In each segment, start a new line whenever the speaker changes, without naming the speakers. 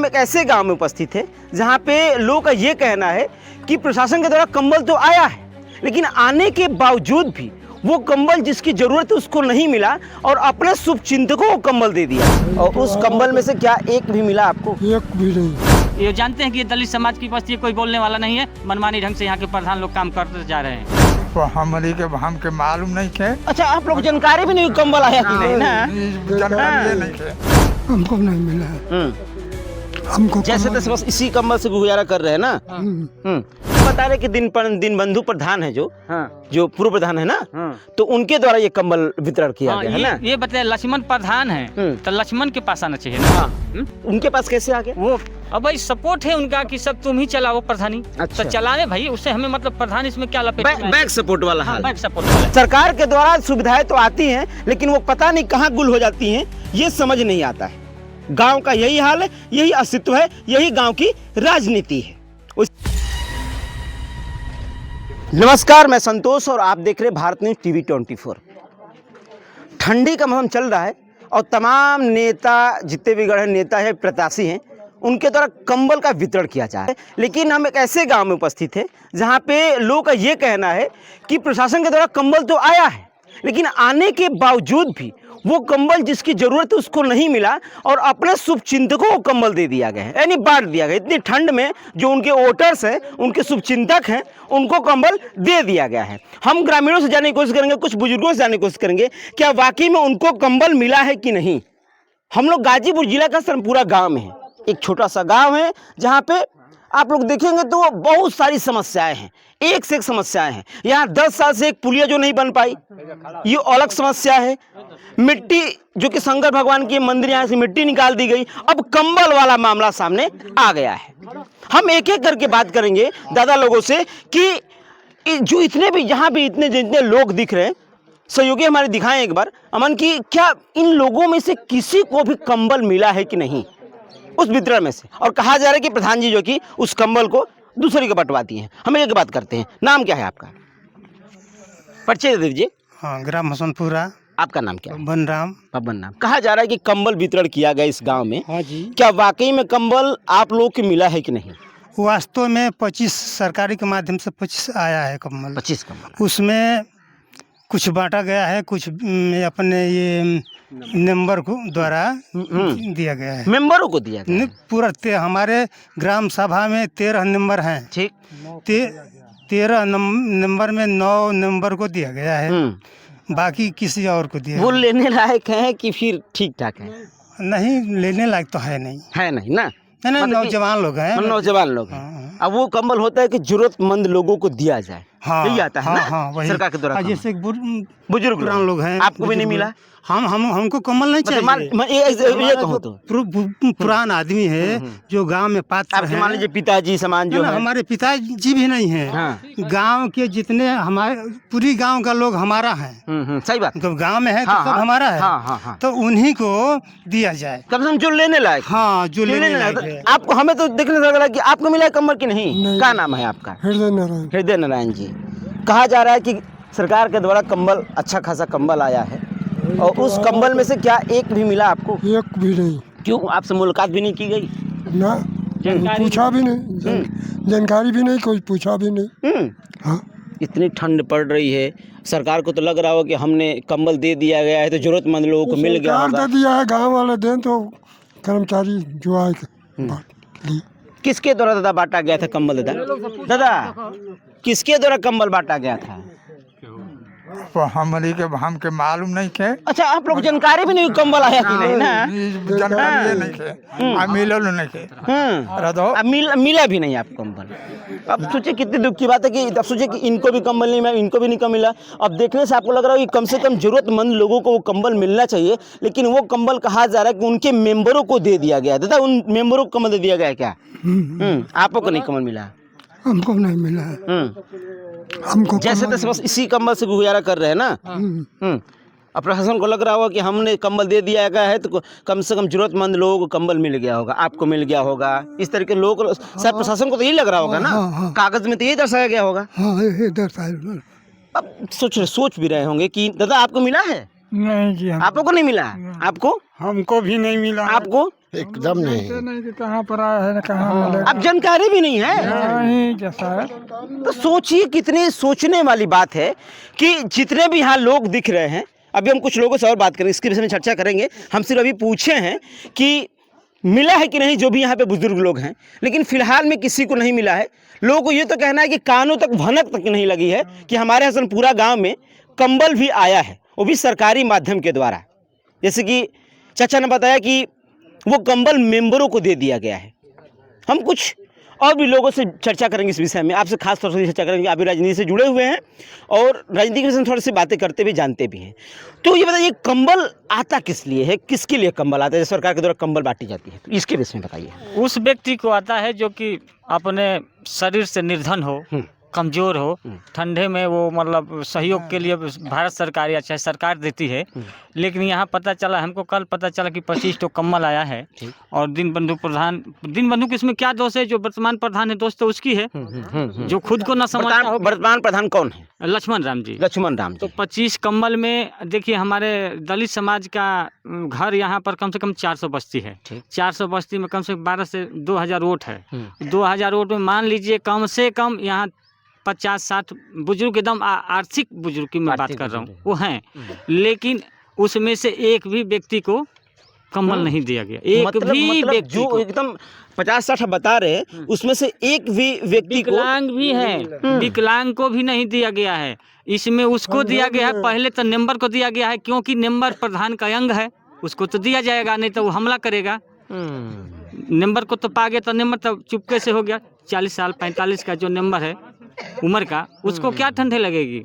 हम एक ऐसे गांव में उपस्थित है जहां पे लोगों का ये कहना है कि प्रशासन के द्वारा कंबल तो आया है, लेकिन आने के बावजूद भी वो कंबल जिसकी जरूरत है उसको नहीं मिला और अपने शुभचिंतकों को कंबल दे दिया। और उस कंबल में से क्या एक भी मिला आपको?
एक भी नहीं।
ये जानते हैं कि ये दलित समाज की बस्ती है, कोई बोलने वाला नहीं है। मनमानी ढंग से यहाँ के प्रधान लोग काम करते जा रहे हैं।
तो हमके मालूम नहीं थे।
अच्छा, आप लोग जानकारी भी नहीं कंबल आया कि नहीं ना?
जानकारी नहीं थे। हमको नहीं मिला है। हमको
जैसे तैसे बस इसी कंबल से गुजारा कर रहे हैं ना। बता रहे कि दिन बंधु प्रधान है जो पूर्व प्रधान है ना, तो उनके द्वारा ये कंबल वितरण किया गया है ना।
ये बताया लक्ष्मण प्रधान है तो लक्ष्मण के पास आना चाहिए ना।
उनके पास कैसे आ गया?
वो अब भाई सपोर्ट है उनका कि सब तुम ही चलाओ प्रधानी।
अच्छा।
तो चलाने भाई, उससे हमें मतलब प्रधान इसमें क्या लपेट
बैक सपोर्ट वाला हाल।
बैक सपोर्ट वाला।
सरकार के द्वारा सुविधाएं तो आती हैं, लेकिन वो पता नहीं कहाँ गुल हो जाती हैं, ये समझ नहीं आता है। गांव का यही हाल है, यही अस्तित्व है, यही गांव की राजनीति है। नमस्कार, मैं संतोष और आप देख रहे भारत न्यूज टीवी 24। ठंडी का मौसम चल रहा है और तमाम नेता, जितने भी गढ़ नेता है, प्रत्याशी हैं, उनके द्वारा कंबल का वितरण किया जा रहा है। लेकिन हम एक ऐसे गांव में उपस्थित है जहां पे लोगों का ये कहना है कि प्रशासन के द्वारा कंबल तो आया है, लेकिन आने के बावजूद भी वो कंबल जिसकी जरूरत है उसको नहीं मिला और अपने शुभचिंतकों को कंबल दे दिया गया है, यानी बांट दिया गया। इतनी ठंड में जो उनके वोटर्स हैं, उनके शुभचिंतक हैं, उनको कंबल दे दिया गया है। हम ग्रामीणों से जानने की कोशिश करेंगे, कुछ बुजुर्गों से जानने की कोशिश करेंगे क्या वाकई में उनको कंबल मिला है कि नहीं। हम लोग गाजीपुर जिला का सरमपुरा गाँव में है, एक छोटा सा गाँव है जहाँ पे आप लोग देखेंगे तो बहुत सारी समस्याएं हैं, एक से एक समस्याएं हैं। यहाँ 10 साल से एक पुलिया जो नहीं बन पाई, ये अलग समस्या है। मिट्टी जो कि शंकर भगवान की मंदिर, यहाँ से मिट्टी निकाल दी गई। अब कंबल वाला मामला सामने आ गया है। हम एक एक करके बात करेंगे दादा लोगों से कि जो इतने भी यहाँ भी इतने जितने लोग दिख रहे हैं, सहयोगी हमारे दिखाएं एक बार अमन की, क्या इन लोगों में से किसी को भी कंबल मिला है कि नहीं उस वितरण में से। और कहा जा रहा है कि प्रधान जी जो कि उस कंबल को दूसरे को बंटवाती हैं। हम एक बात करते हैं, नाम क्या है आपका? परिचय दे दीजिए।
हाँ, ग्राम हसनपुरा।
आपका नाम क्या है?
बबन राम।
कहा जा रहा है कि कंबल वितरण किया गया इस गांव में।
हाँ जी।
क्या वाकई में कंबल आप लोगों को मिला है कि नहीं?
वास्तव में 25 सरकारी के माध्यम से 25 आया है कंबल।
25 कंबल।
उसमें कुछ बांटा गया है, कुछ अपने ये नंबर को द्वारा दिया गया है।
मेंबरों को दिया गया है।
पूरा हमारे ग्राम सभा में 13 नंबर हैं।
ठीक।
13 नंबर में 9 नंबर को दिया गया है, बाकी किसी और को दिया।
वो लेने लायक है कि फिर ठीक ठाक है?
नहीं, लेने लायक तो है नहीं
ना।
नहीं, नौजवान लोग हैं।
नौजवान लोग हैं। अब वो कंबल होता है कि जरूरतमंद लोगों को दिया जाए।
हाँ,
यही आता है ना।
हाँ, वही
सरकार के द्वारा।
जैसे
बुजुर्ग
लोग हैं।
आपको भी नहीं मिला?
हमको कंबल नहीं चाहिए।
ये कहो तो
पुराना आदमी है जो गांव में पात्र है।
मान लीजिए पिताजी समान जो है।
हमारे पिताजी भी नहीं है। गांव के जितने हमारे पूरी गांव का लोग हमारा है।
सही बात।
गांव में है तो सब हमारा है। तो उन्हीं को दिया जाए,
कम से कम जो लेने लायक।
हाँ, जो लेने लायक है।
आपको हमें तो देखने लग रहा है कि आपको मिला है कंबल की नहीं। क्या नाम है आपका? हृदय नारायण जी। कहा जा रहा है कि सरकार के द्वारा कंबल, अच्छा खासा कंबल आया है और उस कंबल में से क्या एक भी मिला आपको?
एक भी नहीं।
क्यों, आपसे मुलाकात भी नहीं की गई?
ना, पूछा भी नहीं, जानकारी भी नहीं, कोई पूछा भी नहीं। हाँ।
इतनी ठंड पड़ रही है, सरकार को तो लग रहा हो कि हमने कंबल दे दिया गया है तो जरूरतमंद लोगों को मिल गया होगा।
दे दिया है, गांव वाले दें तो कर्मचारी जो आए।
किसके द्वारा दादा बांटा गया था कंबल? दादा किसके द्वारा कंबल बांटा गया था?
हमके मालूम नहीं थे।
अच्छा, आप लोग जानकारी भी नहीं कंबल आया कि नहीं ना?
जानकारी नहीं थे। मिलल नहीं थे।
अब मिला भी नहीं आपको कंबल। अब सोचिए कितनी दुख की बात है कि अब सोचिए कि इनको भी कंबल नहीं मिला, इनको भी नहीं मिला। अब देखने से आपको लग रहा है कि कम से कम जरूरतमंद लोगों को वो कंबल मिलना चाहिए, लेकिन वो कंबल कहा जा रहा है कि उनके मेंबरों को दे दिया गया। दादा, उन मेंबरों को कंबल दे दिया गया है क्या? आपको को नहीं कंबल मिला?
हमको नहीं मिला है। हमको
जैसे तैसे बस इसी कंबल से गुजारा कर रहे हैं ना। अब प्रशासन को लग रहा होगा कि हमने कंबल दे दिया गया है तो कम से कम जरूरतमंद लोगों को कंबल मिल गया होगा, आपको मिल गया होगा। इस तरह के लोग शायद प्रशासन को तो यही लग रहा होगा ना। कागज में तो यही दर्शाया गया होगा। अब सोच भी रहे होंगे कि दादा आपको मिला है?
नहीं जी,
आपको नहीं मिला? आपको?
हमको भी नहीं मिला।
आपको?
एकदम नहीं।
नहीं कि कहाँ पर आया है ना कहाँ मिलेगा।
अब जानकारी भी नहीं है।
नहीं जैसा है
तो सोचिए कितनी सोचने वाली बात है कि जितने भी यहाँ लोग दिख रहे हैं, अभी हम कुछ लोगों से और बात करेंगे, इसके विषय में चर्चा करेंगे। हम सिर्फ अभी पूछे हैं कि मिला है कि नहीं जो भी यहाँ पे बुजुर्ग लोग हैं, लेकिन फिलहाल में किसी को नहीं मिला है। लोगों को ये तो कहना है कि कानों तक भनक तक नहीं लगी है कि हमारे हसनपुरा गांव में कंबल भी आया है, वो भी सरकारी माध्यम के द्वारा। जैसे कि चाचा ने बताया कि वो कंबल मेंबरों को दे दिया गया है। हम कुछ और भी लोगों से चर्चा करेंगे इस विषय में, आपसे खास तौर से चर्चा करेंगे। अभी राजनीति से जुड़े हुए हैं और राजनीति के विषय में थोड़ी सी बातें करते भी जानते भी हैं। तो ये बताइए कंबल आता किस लिए है, किसके लिए कंबल आता है? सरकार के द्वारा कंबल बांटी जाती है, तो इसके विषय में बताइए।
उस व्यक्ति को आता है जो कि अपने शरीर से निर्धन हो, कमजोर हो, ठंडे में वो मतलब सहयोग के लिए भारत सरकार या चाहे सरकार देती है। लेकिन यहाँ पता चला, हमको कल पता चला कि 25 तो कम्बल आया है। और दीनबंधु की इसमें क्या दोष है? जो वर्तमान प्रधान है दोष तो उसकी है, जो खुद को न समझता हो।
वर्तमान प्रधान कौन है?
लक्ष्मण राम जी।
लक्ष्मण राम
तो
जी।
25 कम्बल में देखिए, हमारे दलित समाज का घर यहाँ पर कम से कम 400 बस्ती है। 400 बस्ती में कम से कम 12 से 2000 वोट है। 2000 वोट में मान लीजिए कम से कम यहाँ 50-60 बुजुर्ग, एकदम आर्थिक बुजुर्ग की मैं बात कर रहा हूँ, वो हैं। लेकिन उसमें से एक भी व्यक्ति को कंबल नहीं दिया गया। एक भी व्यक्ति
जो
को।
एकदम 50-60 बता रहे हैं, उसमें से एक भी व्यक्ति को,
विकलांग भी है, विकलांग को भी नहीं दिया गया है। इसमें उसको दिया गया है, पहले तो नंबर को दिया गया है, क्योंकि नंबर प्रधान का अंग है, उसको तो दिया जाएगा, नहीं तो वो हमला करेगा। नंबर को तो पा गया तो नंबर तो चुपके से हो गया। 40 साल 45 का जो नंबर है उम्र का, उसको क्या ठंडे लगेगी?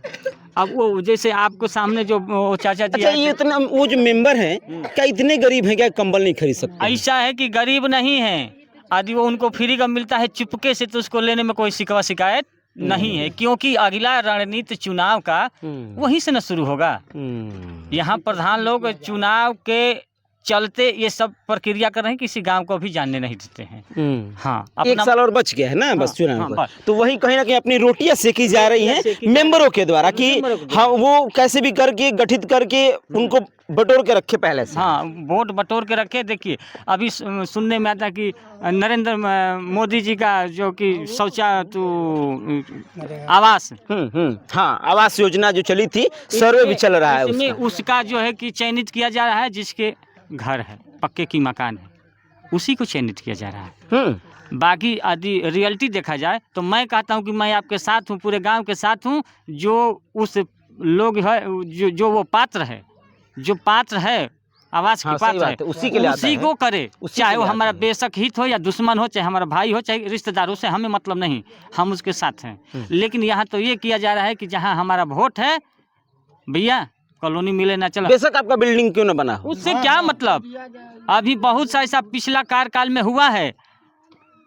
अब वो जैसे आपको सामने जो वो चाचा जी
अच्छा ये इतना, वो जो मेंबर हैं क्या इतने गरीब हैं क्या कंबल नहीं खरीद सकते?
ऐसा है कि गरीब नहीं है, यदि वो उनको फ्री का मिलता है चुपके से तो उसको लेने में कोई शिकवा शिकायत नहीं है, क्योंकि अगला रणनीति चुनाव का वहीं से न शुरू होगा। यहाँ प्रधान लोग चुनाव के चलते ये सब प्रक्रिया कर रहे हैं, किसी गांव को भी जानने नहीं देते हैं। हाँ,
एक साल और बच गया है ना बस चुनाव
हाँ,
का। तो वही कहीं ना कहीं अपनी रोटियां सेकी जा रही हैं मेंबरों के द्वारा कि हाँ वो कैसे भी करके गठित करके उनको बटोर के रखे पहले से।
हाँ, वोट बटोर के रखे। देखिए अभी सुनने में आता कि नरेंद्र मोदी जी का जो कि आवास,
हाँ आवास योजना जो चली थी, सर्वे भी चल रहा है
इसमें
उसका।
उसका जो है कि चयनित किया जा रहा है, जिसके घर है, पक्के की मकान है, उसी को चयनित किया जा रहा है। बाकी यदि रियलिटी देखा जाए तो मैं कहता हूं कि मैं आपके साथ हूं, पूरे गांव के साथ हूं। जो उस लोग है, जो वो पात्र है, जो पात्र है आवास के पात्र है,
उसी के लिए आता
उसी
है।
को करे,
उसी
चाहे
के
वो
लिए
हमारा
आता है।
बेशक हित हो या दुश्मन हो, चाहे हमारा भाई हो, चाहे रिश्तेदार हो, से हमें मतलब नहीं, हम उसके साथ हैं। लेकिन यहाँ तो ये किया जा रहा है कि जहाँ हमारा वोट है, भैया कॉलोनी मिले ना चला,
बेशक आपका बिल्डिंग क्यों ना बना हो,
उससे क्या मतलब। अभी बहुत सा ऐसा पिछला कार्यकाल में हुआ है,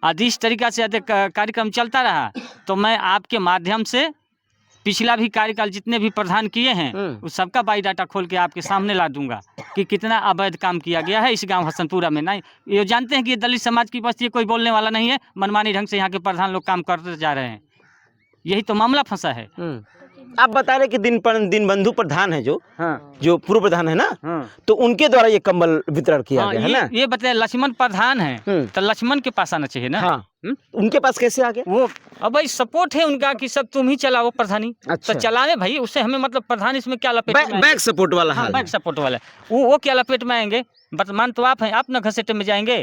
यदि इस तरीका से यदि कार्यक्रम चलता रहा तो मैं आपके माध्यम से पिछला भी कार्यकाल जितने भी प्रधान किए हैं उस सबका बायोडाटा खोल के आपके सामने ला दूंगा कि कितना अवैध काम किया गया है इस गांव हसनपुरा में। नहीं, ये जानते हैं कि ये दलित समाज की बस्ती है, कोई बोलने वाला नहीं है, मनमानी ढंग से यहाँ के प्रधान लोग काम करते जा रहे हैं, यही तो मामला फंसा है।
आप बता रहे कि दीनबंधु प्रधान है जो पूर्व प्रधान है ना, तो उनके द्वारा ये कंबल वितरण किया गया है ना।
ये बताए लक्ष्मण प्रधान है तो लक्ष्मण के पास आना चाहिए ना।
हाँ, उनके पास कैसे आ गया?
वो अब भाई सपोर्ट है उनका कि सब तुम ही चलाओ प्रधानी।
अच्छा।
तो चलावे भाई, उससे हमें मतलब प्रधान इसमें क्या लपेट में आएंगे?
बैक सपोर्ट वाला हाल है।
बैक सपोर्ट वाला वो क्या लपेट में आएंगे? वर्तमान तो आप हैं, आप न घसीटे में जाएंगे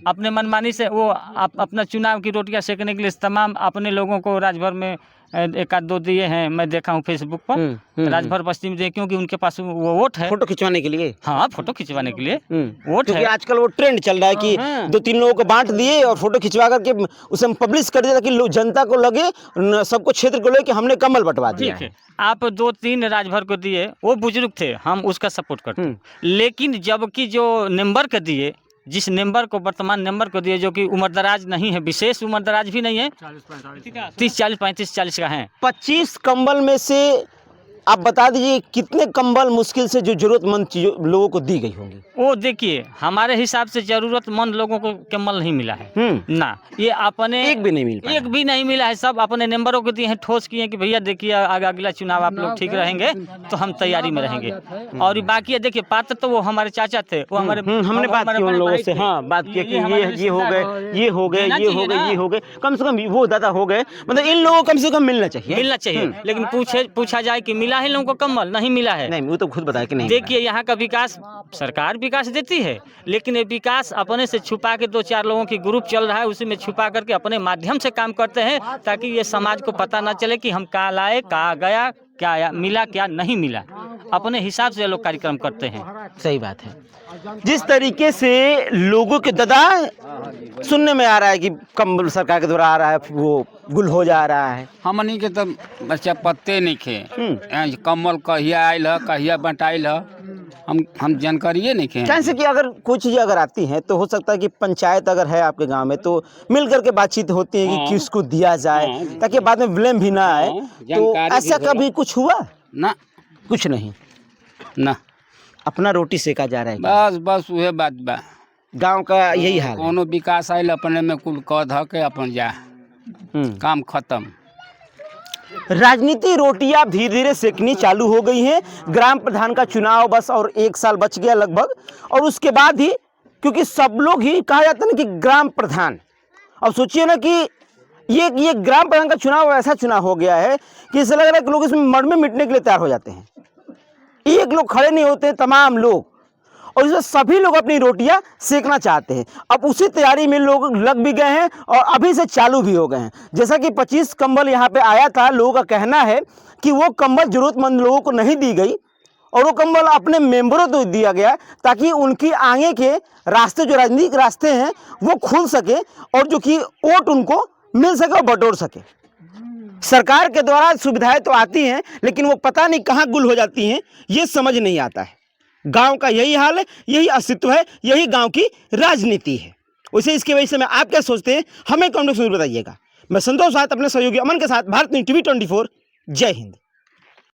अपने मनमानी से। वो अपना चुनाव की रोटियां सेकने के लिए तमाम अपने लोगों को राजभर में 1-2 दिए हैं, मैं देखा हूँ फेसबुक पर, राजभर बस्ती में दिए, क्योंकि उनके पास वो वोट है,
फोटो खिंचवाने के लिए।
हाँ, फोटो खिंचवाने के लिए वोट
क्योंकि
है।
आजकल वो ट्रेंड चल रहा है कि 2-3 लोगों को बांट दिए और फोटो खिंचवा करके उसे हम पब्लिश कर दिया ताकि जनता को लगे, सबको क्षेत्र को लगे कि हमने कमल बंटवा दिया
ठीक
है।
है, आप 2-3 राजभर को दिए, वो बुजुर्ग थे, हम उसका सपोर्ट करते हैं। लेकिन जबकि जो नंबर के दिए, जिस नंबर को वर्तमान नंबर को दिए, जो कि उम्रदराज नहीं है, विशेष उम्रदराज भी नहीं है, 30-40 35-40 का है।
25 कंबल में से आप बता दीजिए कितने कंबल मुश्किल से जो जरूरतमंद चीजों लोगों को दी गई होंगी?
वो देखिए हमारे हिसाब से जरूरतमंद लोगों को कंबल नहीं मिला है ना, ये अपने
एक भी नहीं मिल पाया।
एक भी नहीं मिला है। सब अपने मेंबरों को दिए हैं, ठोस किए कि भैया देखिए अगला चुनाव आप लोग ठीक रहेंगे तो हम तैयारी में रहेंगे। और बाकी देखिए पात्र तो वो हमारे चाचा थे, वो हमारे
हमने बात की उन लोगों से, हाँ बात की कि ये हो गए, ये हो गए, ये हो गए, ये हो गए, कम से कम वो दादा हो गए, मतलब इन लोगों को कम से कम मिलना चाहिए।
लेकिन पूछा जाए कि मिला है लोगों को कंबल, नहीं मिला है।
नहीं, वो तो खुद बताया कि नहीं।
देखिए यहाँ का विकास सरकार विकास देती है, लेकिन ये विकास अपने से छुपा के 2-4 लोगों की ग्रुप चल रहा है, उसी में छुपा करके अपने माध्यम से काम करते हैं, ताकि ये समाज को पता ना चले कि हम कहाँ लाए, कहाँ गया, क्या मिला, क्या नहीं मिला। अपने हिसाब से ये लोग कार्यक्रम करते हैं।
सही बात है। जिस तरीके से लोगों के दादा सुनने में आ रहा है कि कंबल सरकार के द्वारा आ रहा है, वो गुल हो जा रहा है।
हमनी के तो बच्चा पत्ते नहीं खे कम्बल कहिया आयल है, कहिया बंटाइल है, हम जानकारिए नहीं खे।
जैसे कि अगर कोई चीज़ अगर आती हैं तो हो सकता है कि पंचायत अगर है आपके गांव में तो मिल करके बातचीत होती है कि किसको दिया जाए, ताकि बाद में ब्लेम भी ना आए। तो ऐसा कभी कुछ हुआ?
ना,
कुछ नहीं
ना,
अपना रोटी सेका जा रहा है।
बस वह बात बा।
गांव का यही हाल है।
कोनो विकास आयल अपने में कुल कह ध के अपन जा, काम खत्म।
राजनीति रोटियां धीरे धीरे सेकनी चालू हो गई हैं। ग्राम प्रधान का चुनाव बस और 1 साल बच गया लगभग, और उसके बाद ही, क्योंकि सब लोग ही कहा जाता है ना कि ग्राम प्रधान, अब सोचिए ना कि ये ग्राम प्रधान का चुनाव ऐसा चुनाव हो गया है कि ऐसा लग रहा है कि लोग इसमें मर में मिटने के लिए तैयार हो जाते हैं। एक लोग खड़े नहीं होते, तमाम लोग, और इसमें सभी लोग अपनी रोटियां सेकना चाहते हैं। अब उसी तैयारी में लोग लग भी गए हैं और अभी से चालू भी हो गए हैं। जैसा कि 25 कंबल यहाँ पे आया था, लोगों का कहना है कि वो कंबल जरूरतमंद लोगों को नहीं दी गई, और वो कंबल अपने मेंबरों को दिया गया, ताकि उनकी आगे के रास्ते, जो राजनीतिक रास्ते हैं, वो खुल सके और जो कि वोट उनको मिल सके और बटोर सके। सरकार के द्वारा सुविधाएं तो आती हैं, लेकिन वो पता नहीं कहाँ गुल हो जाती हैं, ये समझ नहीं आता है। गांव का यही हाल है, यही अस्तित्व है, यही गांव की राजनीति है। वैसे इसके वजह से मैं आप क्या सोचते हैं, हमें कमेंट में बताइएगा। मैं संतोष साथ अपने सहयोगी अमन के साथ, भारत न्यूज़ TV 24। जय हिंद।